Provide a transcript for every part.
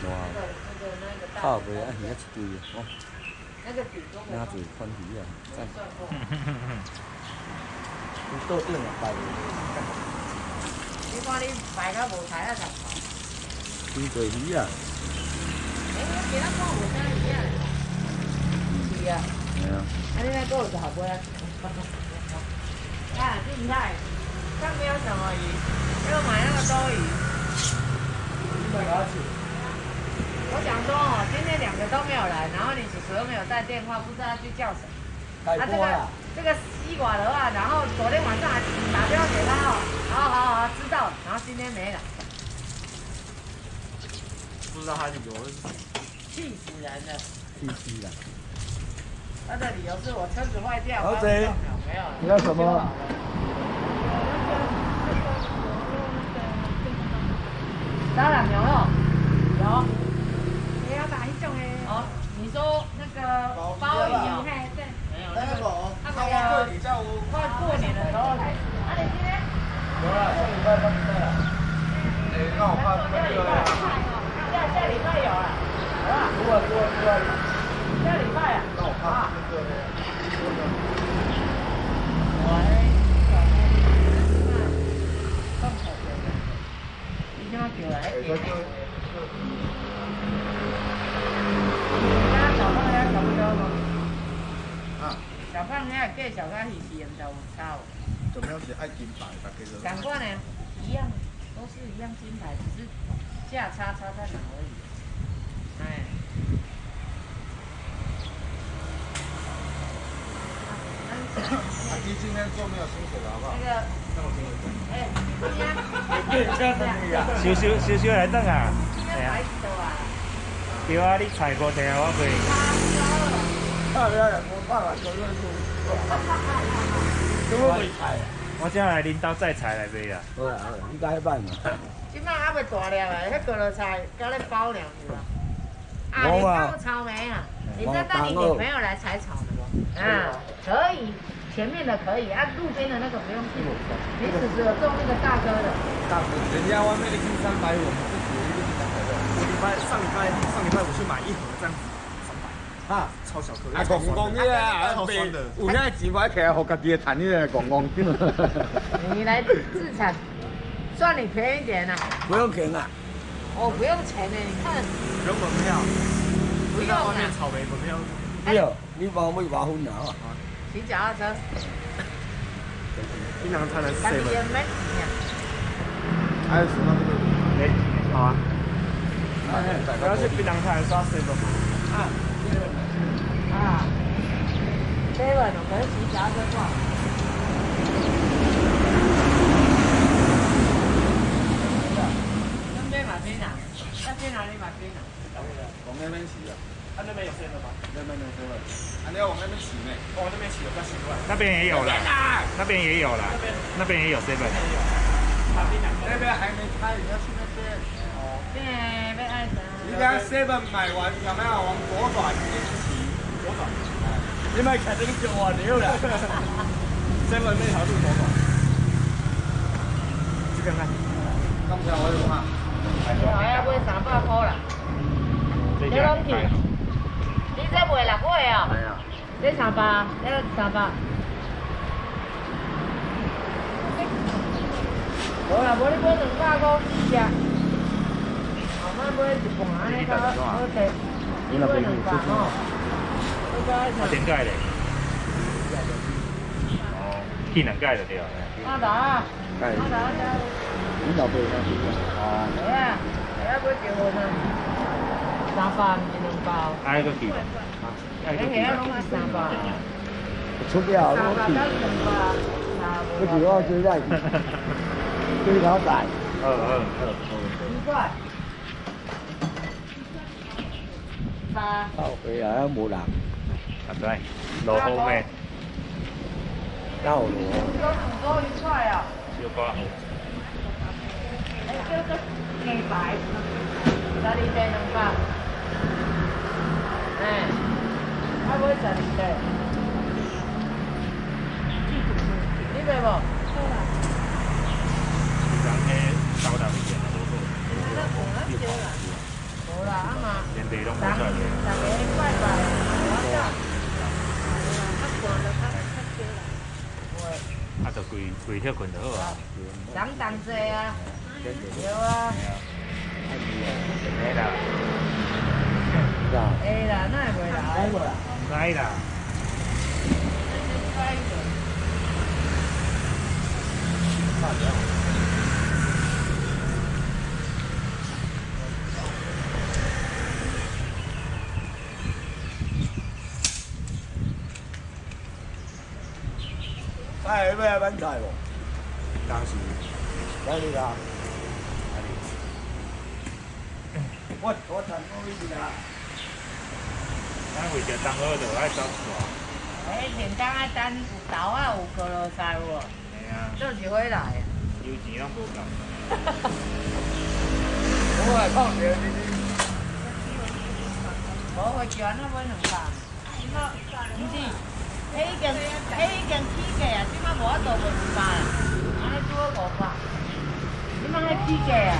哇，靠背啊，鱼啊一堆哦，哪最宽鱼啊，赞。你倒顶啊，摆。你看你摆到无菜啊，才好。真多鱼啊！我今仔看无啥鱼啊。是啊。系啊。啊，你那个有10尾啊？啊，静态，上面有什么鱼？要买那个周鱼。我想说哦，今天2个都没有来，然后你叔叔又没有带电话，不知道他去叫谁。这个西瓜的话，然后昨天晚上还打电话给他哦，好，知道了，然后今天没来。不知道他理由是什么？气死人了！气死了！他的理由是我车子坏掉。老贼，没有。你要什么？当然牛肉有。你要哪一种诶？哦，你说那个鲍鱼哦？嘿，对。没有那个那他个过你叫我快过年的时候来。啊，你今天？有了，上礼拜放假了。哎，那我怕那个。下礼拜有了，好吧？下礼拜啊？那我怕那个。你今晚叫来？小胖遐介绍甲鱼鱼唔知有差无？怎么样是爱金牌，大家都。感官呢？一样，都是一样金牌，只是价差在哪而已。哎。阿基今天做没有薪水了，好不好？那个。那我听你今天。收来等啊！係啊。对啊，你菜过地啊，我袂。漂亮，我爸爸都认识。怎么会菜？我正来恁兜载菜来买啊。好啦，你该办嘛。今摆还袂大粒诶，迄个菜甲咧包两是吧？啊，你放草莓啊？你再带你女朋友来采草的不？啊，可以，前面的可以，啊，路边的那个不用去。你只有种那个大哥的。大哥，人家外面的斤300，我们自己一个斤300。上礼拜我去买1盒这样子300。啊，超小颗。啊，公公的啊，超酸的。有遐钱买起来，互家己的赚迄个公公。你来自产，算你便宜点啦。不用钱啊。哦，不用钱的，你看。不用门票。不用外面草莓门票。没有，你帮我8分了啊。骑脚踏车。槟榔摊的是谁们？还有什么这个？哎，好啊。不要去槟榔摊刷7吗？啊，7可是骑脚踏车挂。那边买槟榔，要去哪里买槟榔？往那边骑啊。他那边有7吗？那边有7。啊，你要往那边骑呢？往那边骑比较习惯。那边也有啦，那边也有啦，那边也有7。那边还没开，你要去那边。哦。对，被爱的。你家7买完有没有往左转一直骑？左转。你咪骑到你腳啊！屌啦！7呢條都左轉。去看看。今次我用下。我要買300塊啦。你攏去？你這賣6尾啊？係啊。這300，這300。無啦，無你買250隻。後擺買1盤安尼較好摕。你買200吼。啊，點解咧？哦，天能解就對啦。阿達，你老爸呢？哦。係啊，係啊，買1份啊，300唔是2包。挨個去。你係啊，攏係300。出掉，我去。我主要是在追条仔。奇怪。靠北啊，冇人。啊對，落雨咩？到咯。多1塊啊。小瓜。哎，這個雞排，12塊200。哎，還買12塊。你買無？好啦。人嘅收到啲嘢多多。冇啦，鱼拢无出来的。大家拜拜，我讲，较寒就较少啦。啊，就跪休困就好啊。人同济啊，对啊。没啦，会啦，哪会袂来？唔知啦。哎，要来买菜无？当时，哪里啦？我谈好伊啦。咱为着冬好就爱走出来。电工啊，等有豆啊，有高丽菜有无？嘿啊，做一回来。油钱拢无够。我来放着你。无回去安那买200。毋是，迄已经起价啊，即摆无法度卖200啦，安尼拄好500。即摆迄起价啊。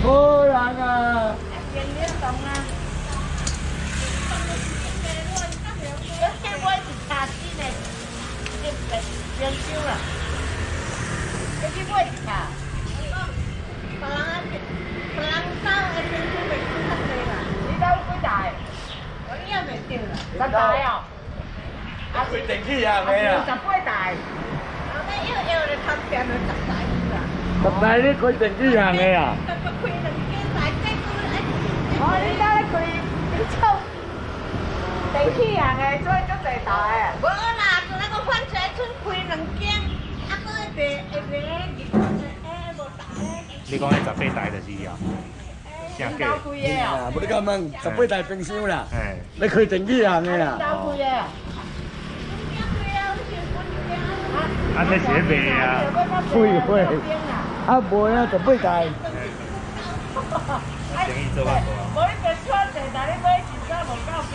无人啊！变冷冻啊！要再买一叉新的，冰箱啦。要去买一叉。别人走的冰箱袂煮较济啦。你兜几台？我也袂着啦。10台哦。啊，开电器啊，没啊。 18台。后尾摇摇就看变了10台啦。 10台你开电器行的啊？哦，你今咧开你做电器行的，所以足侪台的。无啦，就那个换水村开2间，啊，搁无台。你讲迄18台就是啊，正你假兜。开的哦？无你敢问18台冰箱啦？哎，你开电器行的你啦？兜开的？啊，这是卖啊。废话，啊无啊18台。生意做法大。无你别错者，但你买一只无够冰。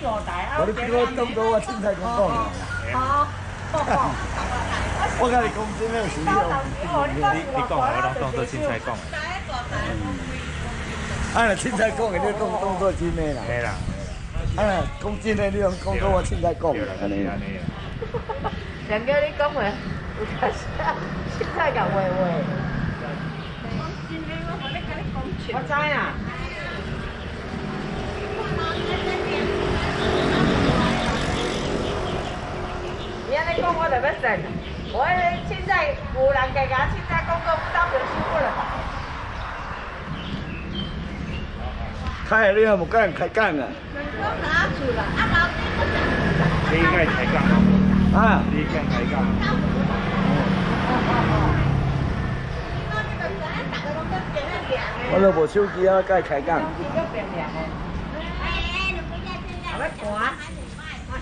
4、5台啊！我你叫我当作我凊彩讲讲啊。好。我甲你讲真诶是你讲我拢当做凊彩讲。啊，凊彩讲的，你当作真诶啦。嘿啦。啊，讲真诶，你拢讲作我凊彩讲，安尼。安尼啊。人叫你讲话，有阵时凊彩甲话话。我知啊。你安尼讲我就要信，我凊彩有人家甲凊彩讲讲到冰箱过来。开你有无甲人开讲啊？你应该开讲哦。啊？你应该开讲。我都无手机啊，甲伊开讲。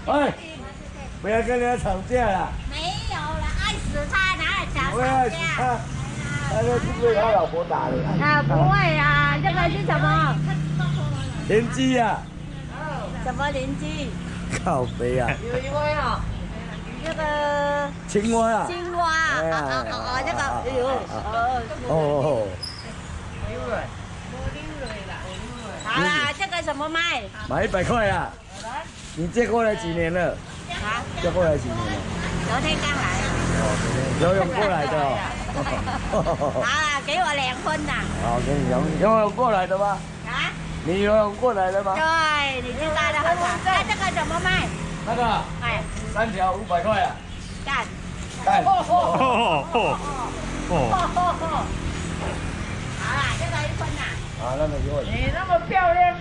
哎，不要跟人家吵架啦！没有了，爱死他，哪有吵不要吵死他，架？他就被他老婆打了。啊，不会啊，这个是什么？邻居啊！什么邻居？靠背啊！有一位哦，这个青蛙啊！青蛙，哎呀这个，哎呦，哦，刘蕊，好啦，这个什么卖？买100块啊！你借过来几年了？啊，借过来几年了？昨天刚来。游泳过来的好啦，给我2分呐。好，给你游泳过来的吗？啊？你游泳过来的吗？对，你知道的很好。那这个怎么卖？那个哎， 3条500块啊！干。干！哦。好啦，这个1分呐。啊，那个给我。你那么漂亮，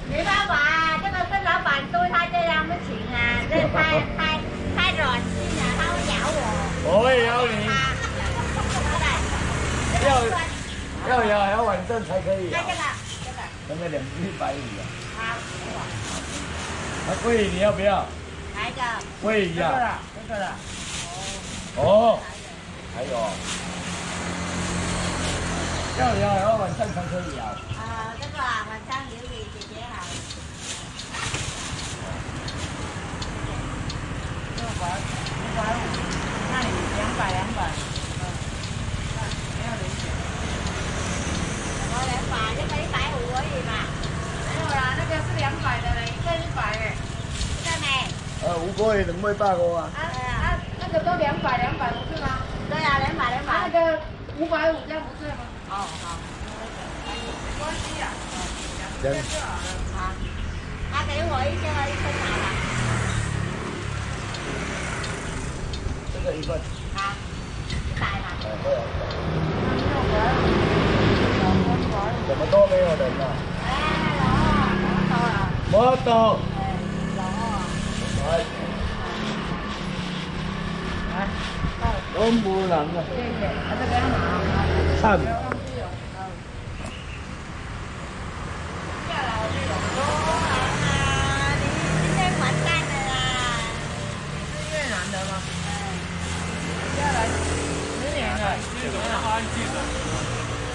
没办法啊，这个跟老板对他这样不行啊，这太软性了，他会咬我。我会咬你，对。要咬还要晚上才可以咬那。那个2只白鱼啊。好，那桂鱼你要不要？来一个。桂鱼啊。这个啦，这个啦。哦。还有。要咬还要晚上才可以咬。这个啊，晚上留给姐姐好。600、550，那你200、200，没有零钱。200的嘞，一份100哎。对没？五个2尾150啊。那个都200不是吗？对啊，200。那个550这样不对吗？哦，好。没关系啊。行。好。他给我1千2一份拿了。这个1份。好，100嘛。对。怎么都没有人了？我懂。都无人啊。惨。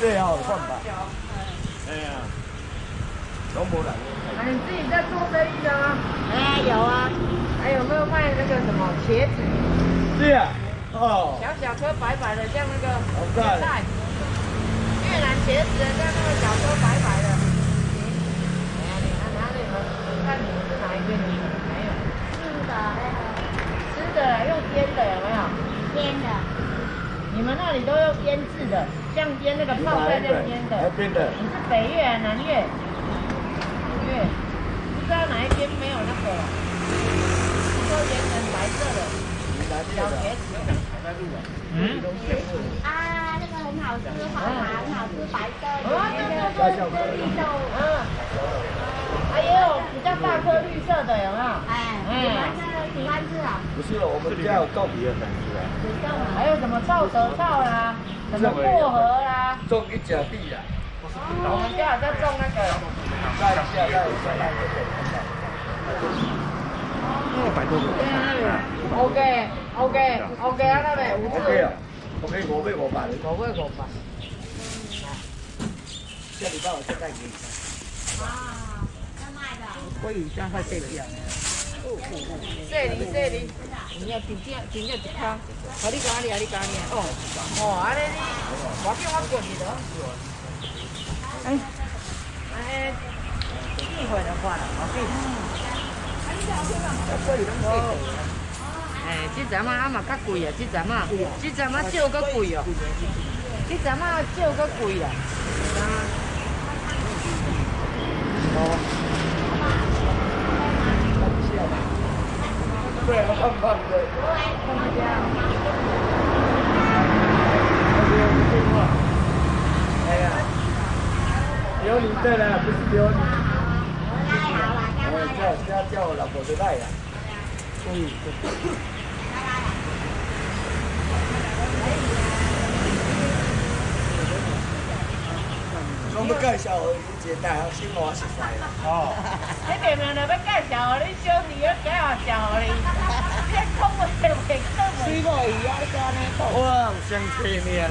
最好换吧。哎呀，都无人。你自己在做生意的吗？哎，有啊。还有没有卖那个什么茄子？是啊。哦。小颗白白的，像那个好赞。越南茄子，像那个小颗白白的。哎呀，你看哪里呢？看你们是哪一边的？没有。吃的用煎的有没有？煎的。你们那里都用腌制的，像腌那个泡菜这样腌的。边的。你是北越还是南越？北越。不知道哪一边没有那个了。都腌成白色的。小茄子。啊，这个很好吃，黄麻很好吃，白色的，绿豆。还有比较大颗绿色的有没有？喜欢吃啊？不是，我们家有豆皮的粉丝啊。还有什么臭舌草啦，什么薄荷啦，种一甲地啊。我们家有在种那个。在下100多个。OK 啊，那边5OK 啊，OK 5尾500。下礼拜我再带给你。啊，在卖的。我以前还这样。这里，你要真正一颗，好你讲你哦，安尼你，我叫我过去的。机会就看啦，这阵啊嘛较贵啊，这阵啊少搁贵哦，这阵啊少搁贵啊。对，胖胖的。哎呀，有你在了，不是有你。叫我老婆的赖呀。我要介绍一个大学生活熟悉啦。哦。你明明就要介绍你小弟，要介绍你，你讲话袂讲袂。水果鱼啊，你讲安尼讲。我有生气你啊！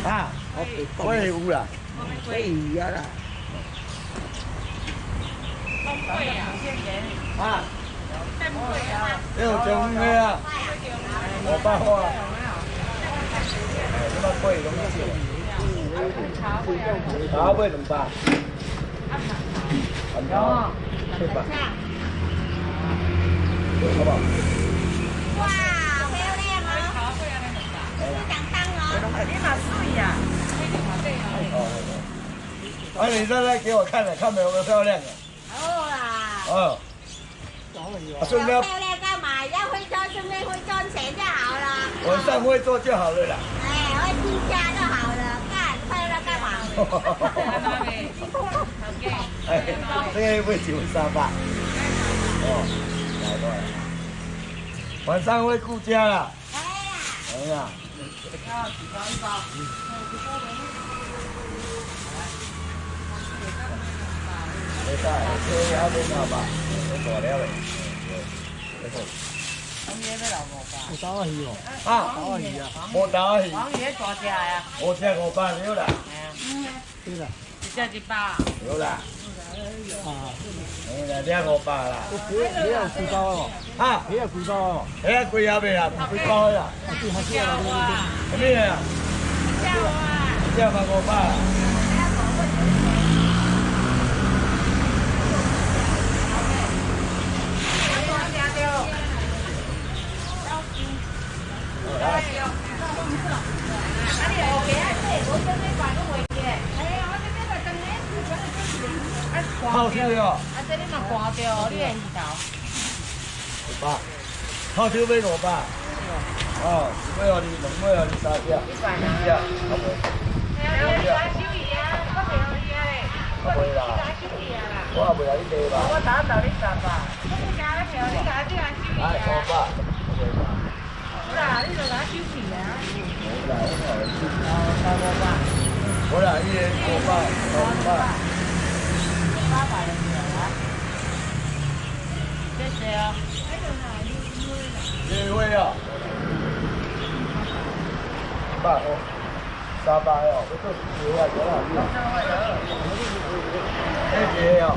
啊，我也有啦。会鱼啊啦。会啊，啊。有中的啊。500块。这么贵，拢少。茶尾200。有啊。700。好不好？哇，漂亮哦！是想当哦。你嘛水呀。啊，你再来给我看了，看有没有漂亮的。好啦。哦。顺便漂亮干嘛？要会赚，顺便会赚钱就好了。晚上会做就好了啦。哎，会居家就好了，干漂亮干嘛？哎，这个会请300。哦，来过来。晚上会顾家啦。哎呀。没事，这要得拿吧，大了嘞。黄爷要留500。有刀鱼哦。啊，刀鱼啊。无刀鱼。黄爷大只呀。5只500了啦。对啦。一只100。有啦。啊。哎呀，200啦。你有几包哦？啊，你有几包哦？哎，贵也未啦，几包啦？叫啊。咩啊？叫啊。1只嘛500。好吃哦。啊，这你嘛刮掉哦，你的鱼头。 500，烤手买500，哦，一尾哦，你2尾哦，你3只，2只，好不？我袂啦，我也袂来你卖吧。我打到你300。来500，不啦，你就拿收起啊。无啦，500。无啦，伊个500，500。800就对了。谢谢啊。月尾哦，100块，300哦，要做一个啊，多少钱？这个哦，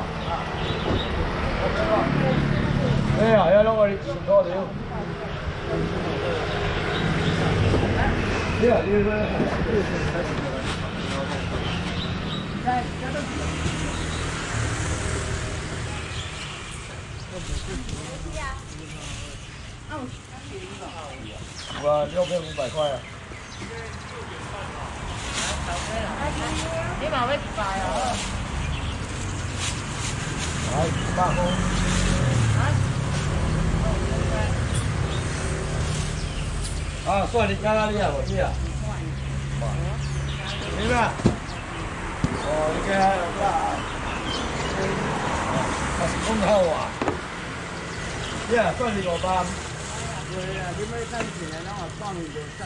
哎呀，要弄我的钱多了。对啊，你说。我6500块啊！你嘛要100哦？来100块。啊，算你加哪里啊？我去啊。明白？哦，你加啦。啊，是公好啊。呀，算你500。 对呀，你没看钱，让我放你的照。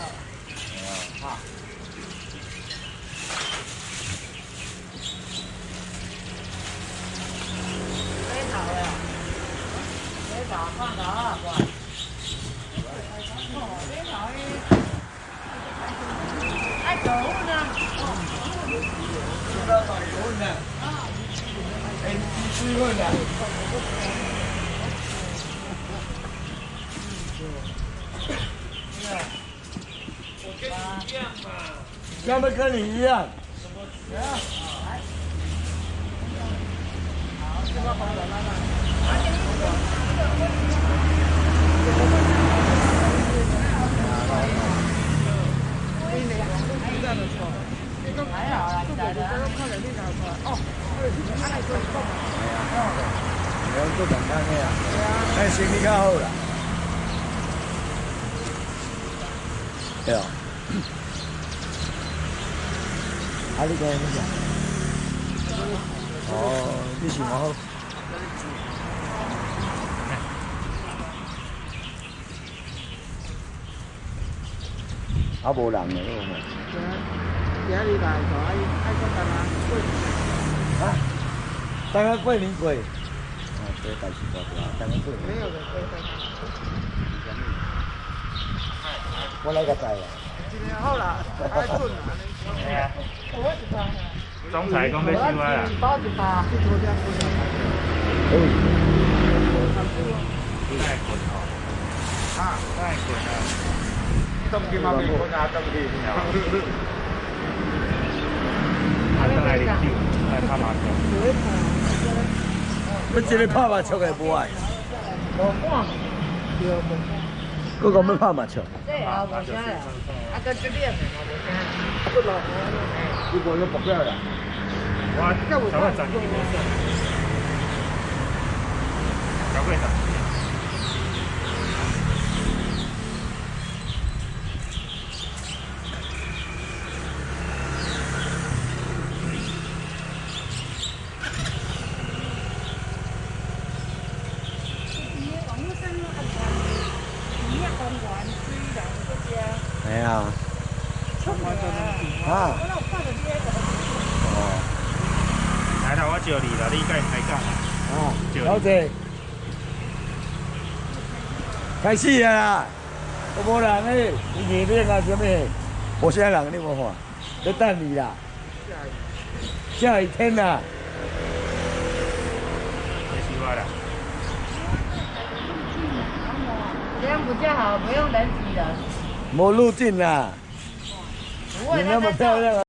啊。洗头了，洗头放头啊，乖。哎，狗呢？知道找油呢。哎，你水呢？要不跟你一样？还好啦，你来的。我做简单的啊，但生意较好啦。对啊。啊，你讲咩呀？哦，你是蛮好。啊，无人的，有冇？家里来就爱做干嘛？啊？等下过年过。哦，这代志大条，等下过年。没有人会在。我来个知啊。今年好啦，爱做哪呢？总裁讲要收啊。包100。太滚哦！啊，太滚了！冻起嘛袂滚啊，冻起。啊，等来啉酒，来拍麻将。要一个拍麻将的无爱。佫讲要拍麻将。这啊，无啥啦。啊，跟这边的无啥。你无要搏了啦？我才会赚几多钱？才会赚。哎呀。啊。哦。来头我招你啦，你该开讲啦。啊，老姐，开始啊啦！我无人诶，你热啊什么？无啥人你无看，在等你啦。下雨天啦。没习惯啦。这样比较好，不用人挤人。无路径啦。你那么漂亮啊！